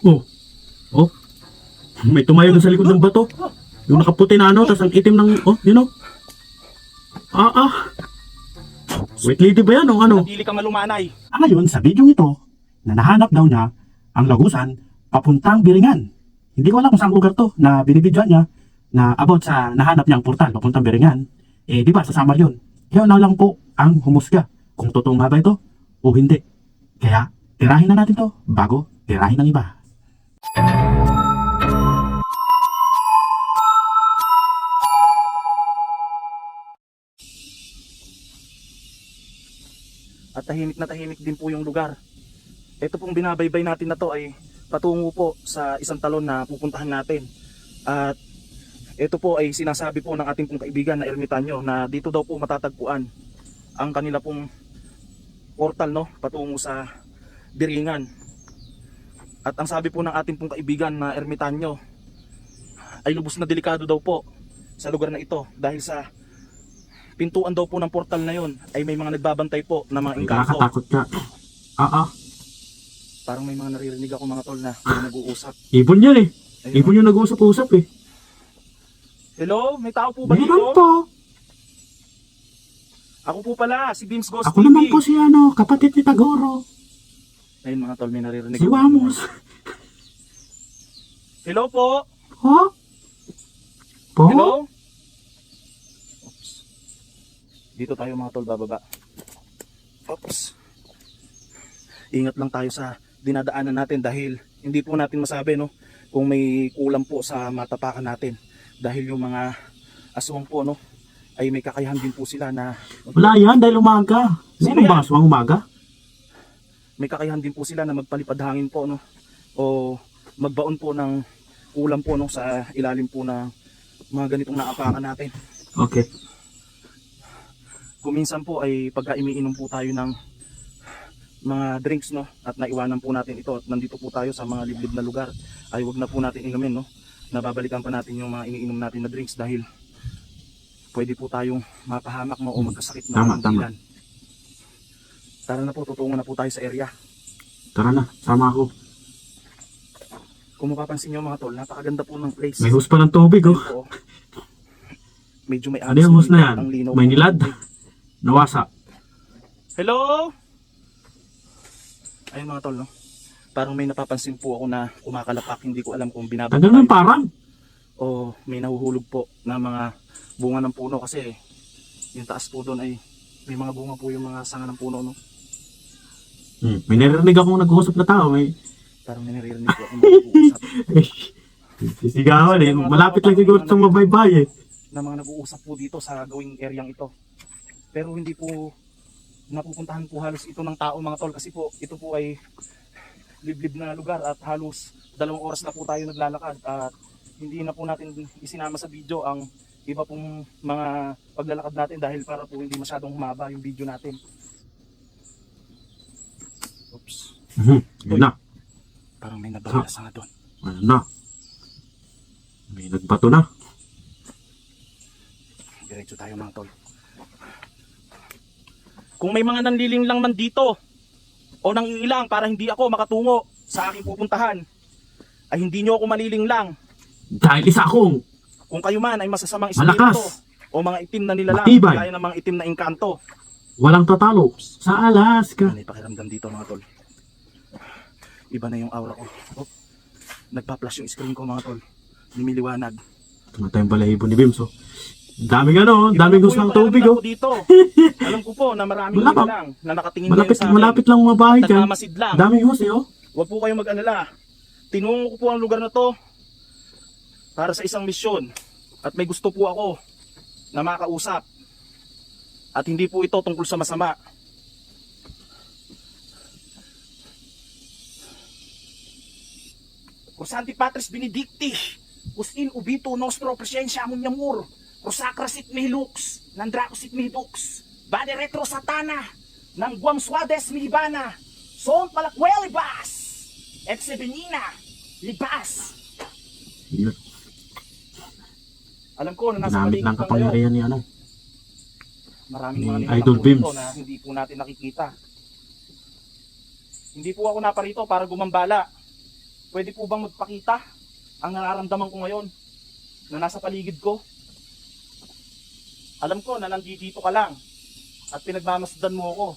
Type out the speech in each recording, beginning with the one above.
Oh, oh. May tumayo doon sa likod ng bato. Yung nakaputi na ano, tas ang itim ng, oh, you know. Wait, lady ba yan o ano? Dili ka malumanay. Ayon sa video ito, na nahanap daw niya ang lagusan papuntang Biringan. Hindi ko alam kung saan lugar to na binibidyoan niya na about sa nahanap niyang portal papuntang Biringan. Eh, di ba, sa Samar yun. Kaya na lang po ang humusga kung totoo nga ba ito o hindi. Kaya, tirahin na natin to bago tirahin ng iba. At tahimik din po yung lugar. Ito pong binabaybay natin na to ay patungo po sa isang talon na pupuntahan natin. At ito po ay sinasabi po ng ating pong kaibigan na ermitanyo na dito daw po matatagpuan ang kanila pong portal, no, patungo sa Biringan. At ang sabi po ng ating pong kaibigan na ermitanyo ay lubos na delikado daw po sa lugar na ito dahil sa pintuan daw po ng portal na yon ay may mga nagbabantay po na mga engkanto. Nakakatakot ka. Parang may mga naririnig ako mga tol na may nag-uusap. Ibon yan eh. Ayun. Ibon yung nag-uusap-usap eh. Hello? May tao po ba Meron dito? po. Ako po pala, si Beams Ghost Ako TV. naman po si ano, kapatid ni Tagoro. Ayun mga tol, may naririnig Si ako. Wamos. Hello po? Ho? Po? Hello? Oops. Dito tayo mga tol, bababa. Oops. Ingat lang tayo sa dinadaanan natin dahil hindi po natin masabi, no, kung may kulang po sa matapakan natin. Dahil yung mga aswang po, no, ay may kakayahan din po sila na Wala yan dahil umaga. Sino Sino yan? ba aswang umaga? may kakayahan din po sila na magpalipad hangin po, no, o magbaon po ng ulam po, no, sa ilalim po ng mga ganitong naapakan natin. Okay. Kuminsan po ay pagka imiinom po tayo ng mga drinks, no, at naiwanan po natin ito at nandito po tayo sa mga liblib na lugar, ay wag na po natin inumin, no. Nababalikan pa natin yung mga iniinom natin na drinks dahil pwede po tayong mapahamak, no, o magkasakit na Tama, ng tama. bilan. Tara na po, tutungo na po tayo sa area. Tara na, sama ako. Kung mapapansin nyo mga tol, napakaganda po ng place. May hose pa ng tubig oh. Ayun po. Medyo may Ano yung hose na yan? ang linaw May po. nilad? Nawasa. Hello? Ayun mga tol, no? Parang may napapansin po ako na kumakalapak. Hindi ko alam kung binababa Tagal ng parang. o may nahuhulog po na mga bunga ng puno kasi yung taas po doon ay may mga bunga po yung mga sanga ng puno, no? May narinig akong nag-uusap na tao. May Parang may naririnig po ako nag-uusap sisigawan eh. Malapit lang siguro sa mabaybay eh. na mga nag-uusap po dito sa gawing areang ito. Pero hindi po napupuntahan po halos ito ng tao mga tol kasi po ito po ay liblib na lugar at halos 2 oras na po tayo naglalakad at hindi na po natin isinama sa video ang iba pong mga paglalakad natin dahil para po hindi masyadong humaba yung video natin. Oops. Yun na. Parang may nabalas na doon. Ano na. May nagbato na. Diretso tayo mga tol. Kung may mga nanliling lang man dito o nangingilang para hindi ako makatungo sa aking pupuntahan, ay hindi nyo ako maliling lang. Dahil isa akong Kung kayo man ay masasamang malakas, espiritu o mga itim na nilalang, matibay, gaya ng mga itim na engkanto. walang tatalo sa Alaska. Ano yung pakiramdam dito mga tol? Iba na yung aura ko. Oh, nagpa-flash yung screen ko mga tol. Lumiliwanag. Tumatay yung balahibo ni Bims oh. Daming ano, daming Iba gusto po ng yung tubig oh. pakiramdam ko dito. Alam ko po na maraming Wala pa. nilalang na nakatingin ngayon Malapit, sa akin. malapit lang mabahay dyan. Nagmamasid lang. Daming hose eh oh. Huwag po kayong mag-alala. Tinungo ko po ang lugar na to para sa isang misyon. At may gusto po ako na makausap. At hindi po ito tungkol sa masama. Santi Patris Benedicti, Usin ubito nostro presensya amon yamur, Rosacrasit mihilux, Nandracosit mihidux, Bade retro satana, Nang guam suades mihibana, Son palakwel libas, Et sebenina, libas. Yun. Alam ko na nasa Ginamit paligid ng lang kayo. kapangyarihan ni ano. Maraming Ni mga nilalang Idol po Bims. dito na hindi po natin nakikita. Hindi po ako naparito para gumambala. pwede po bang magpakita ang nararamdaman ko ngayon na nasa paligid ko? Alam ko na nandito ka lang at pinagmamasdan mo ako.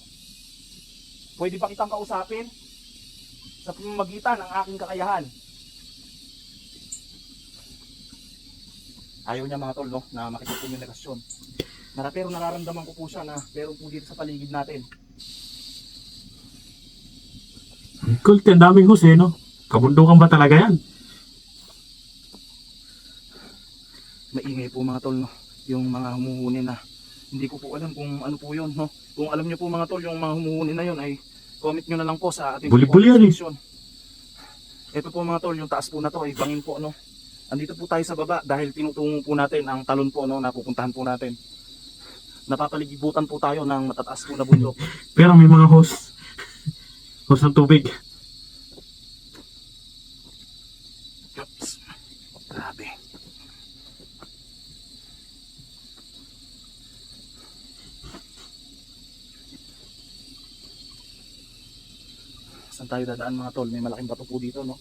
Pwede ba kitang kausapin sa pamamagitan ng aking kakayahan? Ayaw niya mga tol, no, na makikipagkomunikasyon. Pero nararamdaman ko po siya na meron po dito sa paligid natin. Cool, ang daming hus eh, no? Kabundukan ba talaga yan? Maingay po mga tol, no? Yung mga humuhuni na hindi ko po alam kung ano po yun, no? Kung alam niyo po mga tol yung mga humuhuni na yun ay comment nyo na lang po sa ating Buli-buli yan eh. section. Ito po mga tol, yung taas po na to ay bangin po, no? Andito po tayo sa baba dahil tinutungo po natin ang talon po, no, na pupuntahan po natin. Napapaligibutan po tayo ng matataas po na bundok. Pero may mga hose. Hose ng tubig. Oops. Grabe. Saan tayo dadaan mga tol? May malaking bato po dito, no?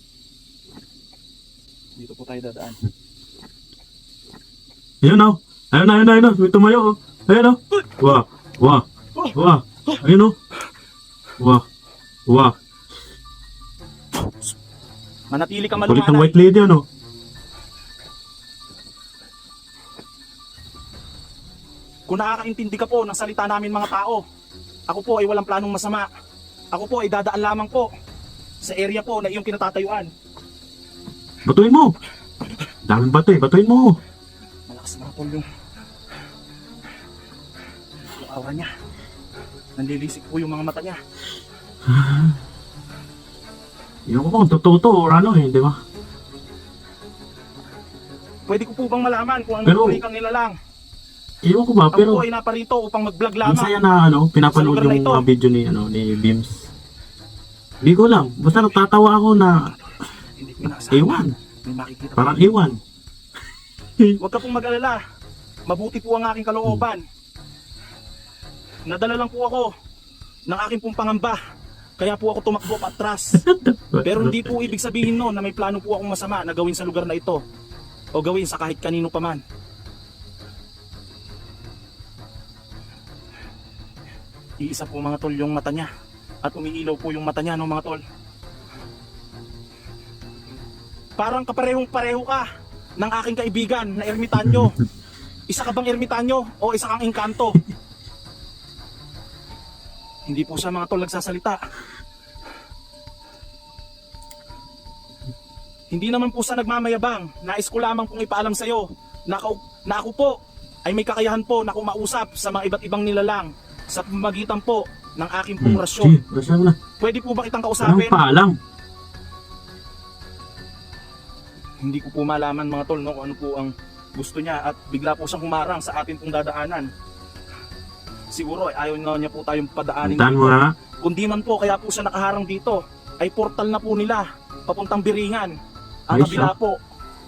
Dito po tayo dadaan. Ayun oh. Ayun. May tumayo oh. Ayun oh. Wah. Wah. Wah. Ayun oh. Wah. Wah. Manatili ka Kulit ng malumanay. white lady ano. Kung nakakaintindi ka po ng salita namin mga tao, ako po ay walang planong masama. Ako po ay dadaan lamang po sa area po na iyong kinatatayuan. Batuin mo. Daming bato eh. Batuin mo. Malakas mga tol yung aura niya. Nanlilisik po yung mga mata niya. Ewan ko kung totoo to or ano eh. Di ba? Pwede ko po bang malaman kung ano Pero- po kang nilalang? Ewan ko ba. Ako Pero po ay naparito upang mag-vlog ang lamang. saya na ano. Pinapanood Sa lugar na yung ito. mga video ni Beams. Hindi ko lang. Basta natatawa ako na Hindi ko inaasahan. ewan. May makikita Parang po. ewan. Huwag ka pong mag-alala. Mabuti po ang aking kalooban. Nadala lang po ako ng aking pong pangamba. Kaya po ako tumakbo patras. Pero hindi po ibig sabihin no na may plano po akong masama na gawin sa lugar na ito. O gawin sa kahit kanino pa man. Iisa po mga tol yung mata niya. At umiilaw po yung mata niya no mga tol. Parang kaparehong pareho ka ng aking kaibigan na ermitanyo. Isa ka bang ermitanyo o isa kang engkanto? Hindi po siya mga tol nagsasalita. Hindi naman po siya nagmamayabang. Nais ko lamang pong ipaalam sa iyo na ako po ay may kakayahan po na kumausap sa mga iba't ibang nilalang sa pamamagitan po ng aking pong rasyon. Sige, rasyon mo na. Pwede po ba kitang Anong kausapin? paalam? Hindi ko po malaman mga tol no, kung ano po ang gusto niya at bigla po siyang humarang sa atin pong dadaanan. Siguro ay ayaw na niya po tayong padaanin Puntahan mo na. Kundi man po kaya po siya nakaharang dito ay portal na po nila papuntang Biringan. Ang Ay, kabila po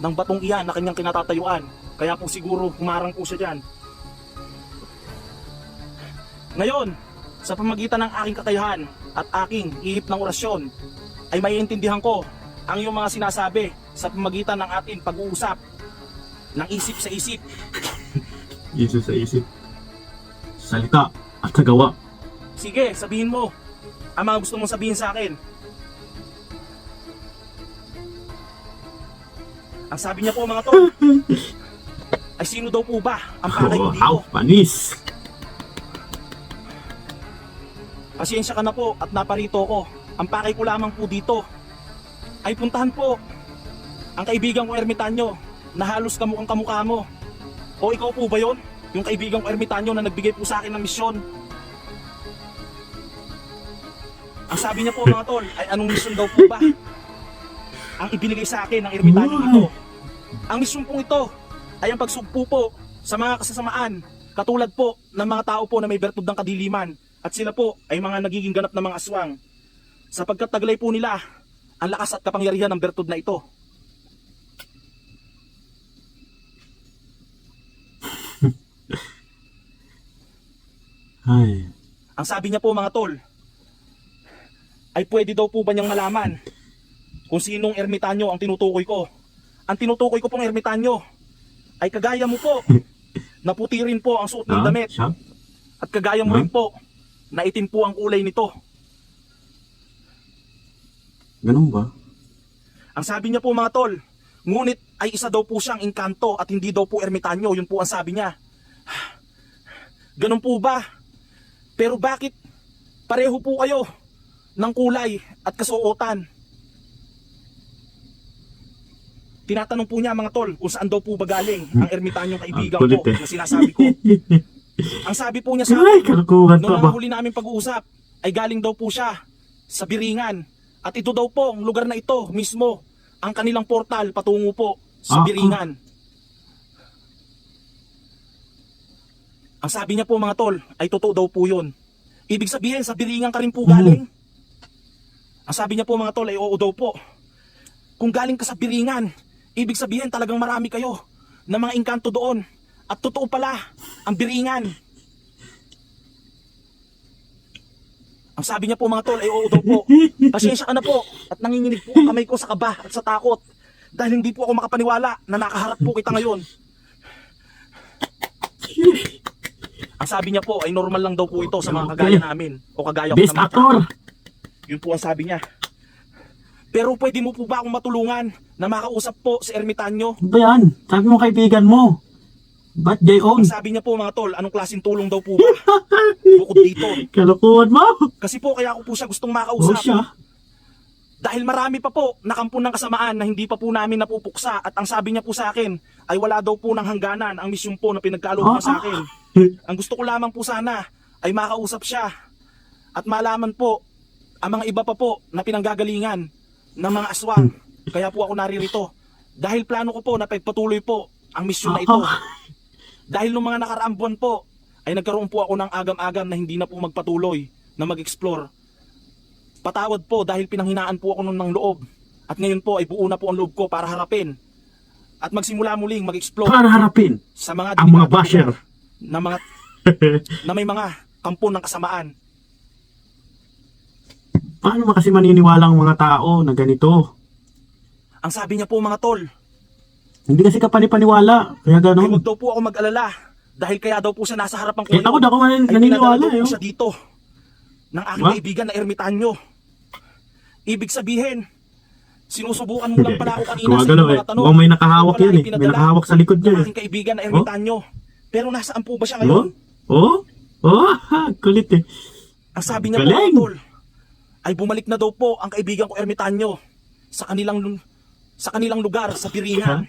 ng batong iyan na kanyang kinatatayuan. Kaya po siguro humarang po siya dyan. Ngayon, sa pamagitan ng aking kakayahan at aking ihip ng orasyon ay maiintindihan ko ang iyong mga sinasabi sa pamagitan ng ating pag-uusap ng isip sa isip. Isip sa isip. Salita at sa gawa. Sige, sabihin mo ang mga gusto mong sabihin sa akin. Ang sabi niya po mga tol, ay sino daw po ba ang pakay ko Oh, dito? how panis. Pasensya ka na po at naparito ko. Ang pakay ko lamang po dito ay puntahan po ang kaibigan kong ermitanyo na halos kamukhang kamukha mo. O ikaw po ba yon? Yung kaibigan kong ermitanyo na nagbigay po sa akin ng misyon. Ang sabi niya po mga tol ay anong misyon daw po ba ang ibinigay sa akin ng ermitanyo ito. Ang misyon pong ito ay ang pagsugpo po sa mga kasasamaan katulad po ng mga tao po na may bertud ng kadiliman at sila po ay mga nagiging ganap na mga aswang sapagkat taglay po nila ang lakas at kapangyarihan ng bertud na ito. Ay. Ang sabi niya po mga tol ay pwede daw po ba niyang malaman kung sinong ermitanyo ang tinutukoy ko. Ang tinutukoy ko pong ermitanyo ay kagaya mo po. Naputi rin po ang suot ng damit. Siya? At kagaya mo rin po, na itim po ang kulay nito. Ganun ba? Ang sabi niya po mga tol, ngunit ay isa daw po siyang engkanto at hindi daw po ermitanyo. Yun po ang sabi niya. Ganun po ba? Pero bakit pareho po kayo ng kulay at kasuotan? Tinatanong po niya mga tol kung saan daw po ba galing ang ermitanyong kaibigan Ang kulit ko eh. na sinasabi ko. Ang sabi po niya sa Ay, akin, kalukuhan pa noong ba? ang huli namin pag-uusap, ay galing daw po siya sa Biringan. At ito daw po, ang lugar na ito mismo, ang kanilang portal patungo po sa Biringan. Ang sabi niya po mga tol, ay totoo daw po yun. Ibig sabihin, sa Biringan ka rin po galing. Ang sabi niya po mga tol, ay oo daw po. Kung galing ka sa Biringan, ibig sabihin talagang marami kayo na mga engkanto doon. At totoo pala, ang Biringan. Ang sabi niya po mga tol, ay oo daw po. Pasensya ka na po at nanginginig po ang kamay ko sa kaba at sa takot. Dahil hindi po ako makapaniwala na nakaharap po kita ngayon. Ang sabi niya po ay normal lang daw po ito sa mga kagaya namin o kagaya ko Best na mga actor! Yun po ang sabi niya. Pero pwede mo po ba akong matulungan na makausap po si ermitanyo? Ano ba yan? Sabi mo kaibigan mo. Ba't Jayon? Ang sabi niya po mga tol, anong klaseng tulong daw po ba? Bukod dito. Kalukuhan mo? Kasi po kaya ko po siya gustong Oo makausap. siya. Dahil marami pa po na kampo ng kasamaan na hindi pa po namin napupuksa. At ang sabi niya po sa akin ay wala daw po ng hangganan ang misyon po na pinagkaloob niya sa akin. Ang gusto ko lamang po sana ay makausap siya. At malaman po ang mga iba pa po na pinanggagalingan ng mga aswang. Kaya po ako naririto. Dahil plano ko po na pagpatuloy po ang misyon na ito. Dahil nung mga nakaraang buwan po ay nagkaroon po ako ng agam-agam na hindi na po magpatuloy na mag-explore. Patawad po dahil pinanghinaan po ako nun ng loob. At ngayon po ay buo na po ang loob ko para harapin. At magsimula muling mag-explore Para harapin sa mga ang mga delikadong basher. lugar na may mga kampo ng kasamaan. Paano ba kasi maniniwala ang mga tao na ganito? Ang sabi niya po mga tol, Hindi kasi ka panipaniwala. Kaya ay ganun. huwag daw po ako mag-alala. Dahil kaya daw po siya nasa harapan ko Eh ako ngayon. man Ay naniniwala pinadala daw eh. po siya dito ng aking What? kaibigan na ermitanyo. Ibig sabihin, sinusubukan mo lang pala ako kanina sa Gumagalaw iyong eh. mga tanong. Mukhang may nakahawak Wala yan eh. May ipinadala nakahawak sa likod niya ng eh. aking kaibigan na ermitanyo. Pero nasaan po ba siya Oh? ngayon? Oh? Oh? Kulit eh. Ang sabi niya po Galing! mga tol, ay bumalik na daw po ang kaibigan ko ermitanyo sa kanilang lugar sa Biringan.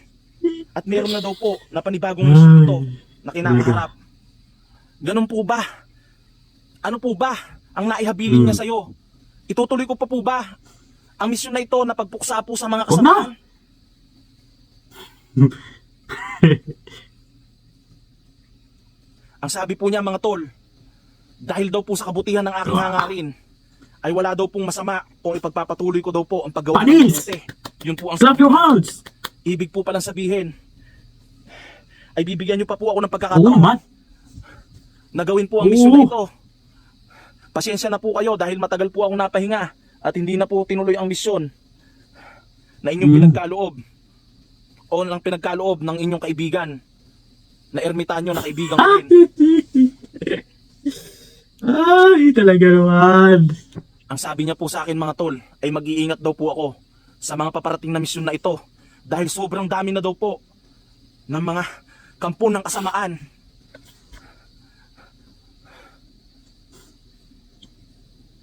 At meron na daw po na panibagong misyon ito na kinakaharap. Ganun po ba? Ano po ba ang naihabilin niya sa'yo? Itutuloy ko pa po ba ang misyon na ito na pagpuksa po sa mga Huwag na! kasamaan? Ang sabi po niya mga tol, dahil daw po sa kabutihan ng aking hangarin, ay wala daw pong masama kung ipagpapatuloy ko daw po ang paggawa ng Panis! mabuti. Yun po ang Clap sabi your niya. hands! Ibig po palang sabihin, ay bibigyan niyo pa po ako ng Oo pagkakataon naman. na gawin po ang Oo. misyon na ito. Pasensya na po kayo dahil matagal po akong napahinga at hindi na po tinuloy ang misyon na inyong pinagkaloob o ng pinagkaloob ng inyong kaibigan na ermitanyo na kaibigan ko rin. Ay, talaga naman. Ang sabi niya po sa akin mga tol ay mag-iingat daw po ako sa mga paparating na misyon na ito dahil sobrang dami na daw po ng mga kampo ng kasamaan.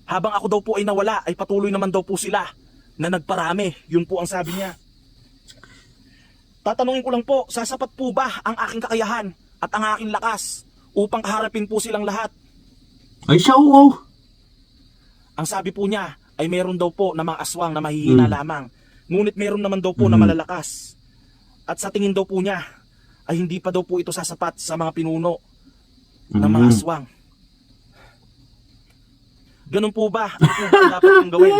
Habang ako daw po ay nawala ay patuloy naman daw po sila na nagparami. Yun po ang sabi niya. Tatanungin ko lang po, sasapat po ba ang aking kakayahan at ang aking lakas upang kaharapin po silang lahat? Ay, siya oo. Ang sabi po niya ay meron daw po na mga aswang na mahihina lamang. Ngunit meron naman daw po na malalakas. At sa tingin daw po niya ay hindi pa daw po ito sasapat sa mga pinuno ng mga aswang. Ganun po ba? Ano po ba ang dapat kong gawin?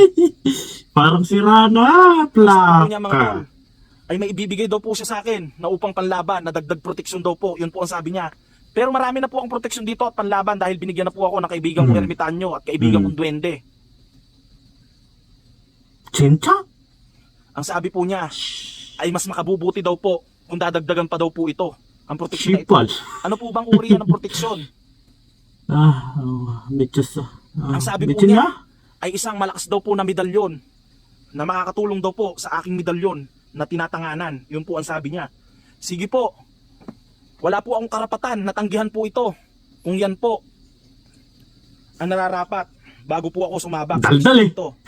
Parang sira na. Sabi po niya mga tol, Plaka. ay may ibibigay daw po siya sa akin na upang panlaban, na dagdag proteksyon daw po. Yun po ang sabi niya. Pero marami na po ang proteksyon dito at panlaban dahil binigyan na po ako ng kaibigan kong ermitanyo at kaibigan kong duwende. Chincha? Ang sabi po niya ay mas makabubuti daw po kung dadagdagan pa daw po ito. Ang proteksyon na ito. Sipal. Ano po bang uri yan ng proteksyon? Medyas. Ang sabi po medyo niya na? ay isang malakas daw po na medalyon na makakatulong daw po sa aking medalyon na tinatanganan. Yun po ang sabi niya. Sige po, wala po akong karapatan na tanggihan po ito. Kung yan po ang nararapat bago po ako sumabak sa Daldal eh. ito.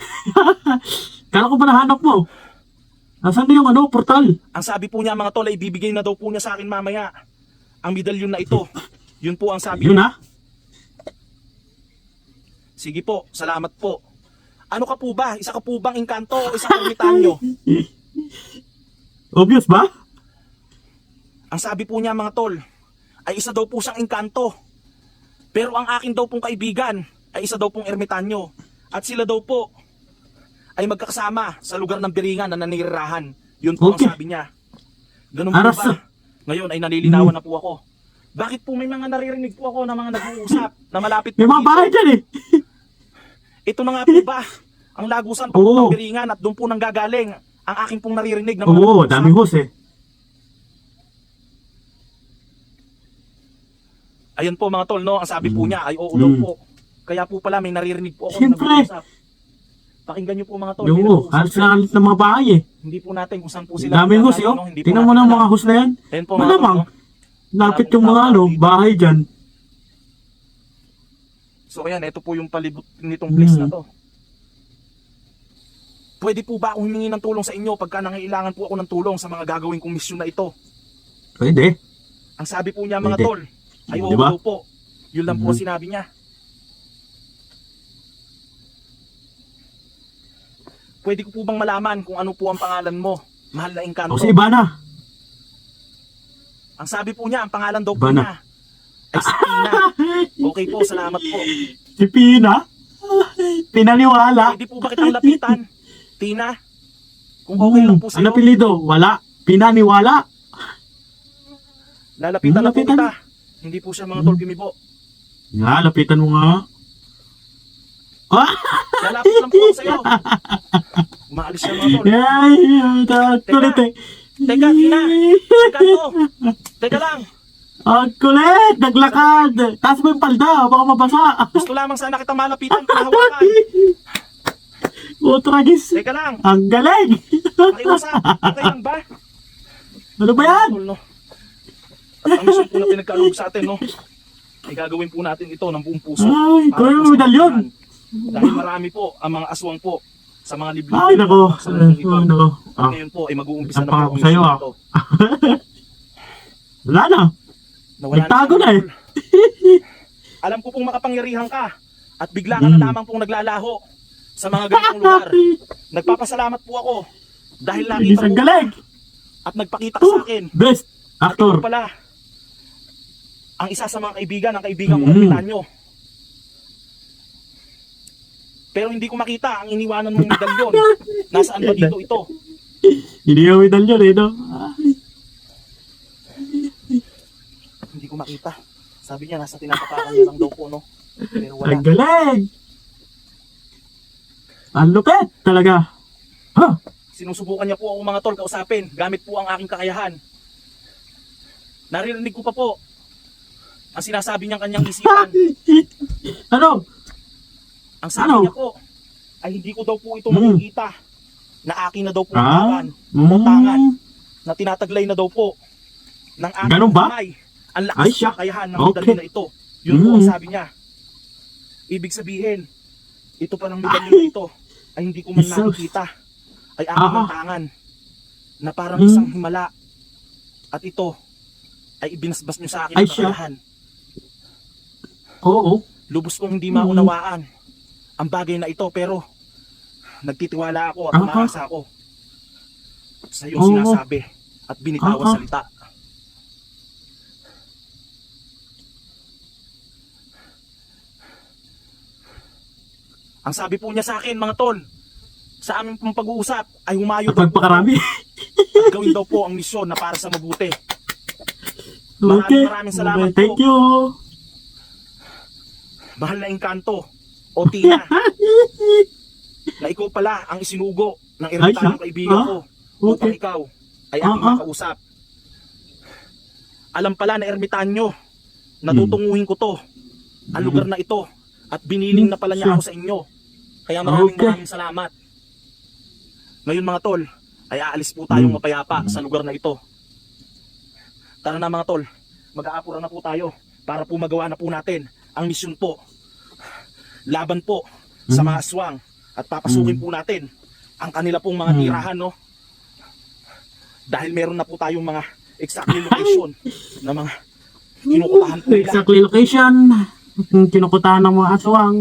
Kala ko ba nahanap mo? Nasaan na yung portal? Ang sabi po niya mga tol ay bibigay na daw po niya sa akin mamaya ang medalyon na ito. Yun po ang sabi Yun niya. ha? Sige po, salamat po. Ano ka po ba? Isa ka po bang engkanto o isang ermitanyo? Obvious ba? Ang sabi po niya mga tol ay isa daw po siyang engkanto. Pero ang akin daw pong kaibigan ay isa daw pong ermitanyo. At sila daw po ay magkakasama sa lugar ng Biringan na nanirahan. Yun po Okay. ang sabi niya. Ganun po Aras ba? na. Ngayon ay nalilinawan na po ako. Bakit po may mga naririnig po ako na mga nag-uusap na malapit po May mga dito? bahay dyan eh. Ito na nga po ba ang lagusan po Oo. ng Biringan at doon po nanggagaling ang aking pong naririnig na mga Oo, nag-uusap? daming host eh. Ayan po mga tol, no? Ang sabi po niya ay oo daw po. Kaya po pala may naririnig po ako na Siyempre. nag-uusap. Pakinggan niyo po mga tol. may Oo, nag-uusap halos po. na halos ng mga bahay eh. Hindi po natin kung saan po sila. Daming host eh. nagagaling, Oh. no? Hindi po Tingnan mo natin na alam. mga host na yan. Ayan po mga tol, Malamang. no? Lapit Maraming yung mga tao dito. bahay dyan. So ayan, ito po yung palibot nitong place Hmm. na to. Pwede po ba akong humingi ng tulong sa inyo pagka nangailangan po ako ng tulong sa mga gagawin kong misyon na ito? Pwede. Ang sabi po niya mga Pwede. tol, ay oo Diba? daw po. Yun lang po Mhm. ang sinabi niya. Pwede ko po bang malaman kung ano po ang pangalan mo? Mahal na engkanto. O si Ivana. Ang sabi po niya, ang pangalan daw po Ivana. niya ay si Tina. Okay po, salamat po. Si Pina. Pinaniwala. Pwede po ba kitang lapitan? Tina? Kung okay lang po Ano sa'yo, apelido? Wala. Pinaniwala. lalapitan na po Lapitan. kita. Hindi po siya mga tol kimibo. Nga, lapitan mo nga. Lalapit lang po ako sa'yo. Umaalis siya mga tol. Ay, kulit eh. Teka, Tina. Engkanto. Teka lang. Ang kulit. Naglakad. Taas mo yung palda. Baka mabasa. Gusto lamang sana kita malapitan, pinahawakan. O, tragis. Teka lang. Ang galing. Pakiusap. Okay lang ba? Ano ba yan? Tol, no? At ang mission po na pinagkaloob sa atin, no? Ay gagawin po natin ito ng buong puso. Ay, Para kuya po mo sa medalyon. kapitan. Dahil marami po ang mga aswang po sa mga liblib. Ay, nako. Sa mundong ito. Ay, nako. At Ah, ngayon po ay mag-uumpisa Ang na po pangako ang sa'yo, mission ah. ito. wala na. Nawala Nagtago siya, na eh. tol. Alam ko pong makapangyarihan ka at bigla ka na lamang pong naglalaho sa mga ganitong lugar. Nagpapasalamat po ako dahil nakita Isang mo galing. at nagpakita ka sa akin. Best At ikaw actor. pala ang isa sa mga kaibigan, ang kaibigan ko Mm. kapitanyo. Pero hindi ko makita ang iniwanan mong medalyon. Nasaan ba dito ito? Hindi yung medalyon eh, no? Hindi ko makita. Sabi niya nasa tinatapakan niya lang daw po, no? Pero wala. Ang galing. Ang lupit talaga. Ha? Sinusubukan niya po ako mga tol kausapin gamit po ang aking kakayahan. Naririnig ko pa po ang sinasabi niyang kanyang isipan. Ano? Ang sabi Ano? niya po ay hindi ko daw po ito Mm. makikita na akin na daw po Ah? ang o tangan Mm. na tinataglay na daw po ng aking Ganun ba? kamay. Ang lakas Ay, ng siya. kakayahan ng Okay. medalyon na ito. Yun po ang Mm. sabi niya. Ibig sabihin, ito pa ng medalyon na ito ay hindi ko man Jesus. nakikita. Ay aking Ah. tangan na parang Mm. isang himala. At ito ay ibinasbas niyo sa akin Ay, ang siya. kakayahan. Oo. Lubos kong hindi Mm. maunawaan ang bagay na ito pero nagtitiwala ako at Aha. umaasa ako sa iyong Oo. sinasabi at binitawan Aha. salita. Ang sabi po niya sa akin mga tol, sa aming pong pag-uusap ay humayo daw po Pagpakarami. at gawin daw po ang misyon na para sa mabuti. Okay. Maraming salamat Thank po. you. Mahal na engkanto o Tina, na ikaw pala ang isinugo ng Ay, ermitanyong siya? kaibigan Ah, ko upang okay. ikaw ay aking Ah, ah. makausap. Alam pala na ermitanyo, natutunguhin ko to, ang lugar na ito, at biniling na pala niya Siya. ako sa inyo. Kaya maraming Okay. maraming salamat. Ngayon mga tol, ay aalis po tayong mapayapa sa lugar na ito. Tara na mga tol, mag-aapura na po tayo para po magawa na po natin ang misyon po. Laban po sa mga aswang at papasukin po natin ang kanila pong mga tirahan, no? Dahil meron na po tayong mga exactly location na mga kinukutahan po nila. Exactly location. Kinukutahan ng mga aswang.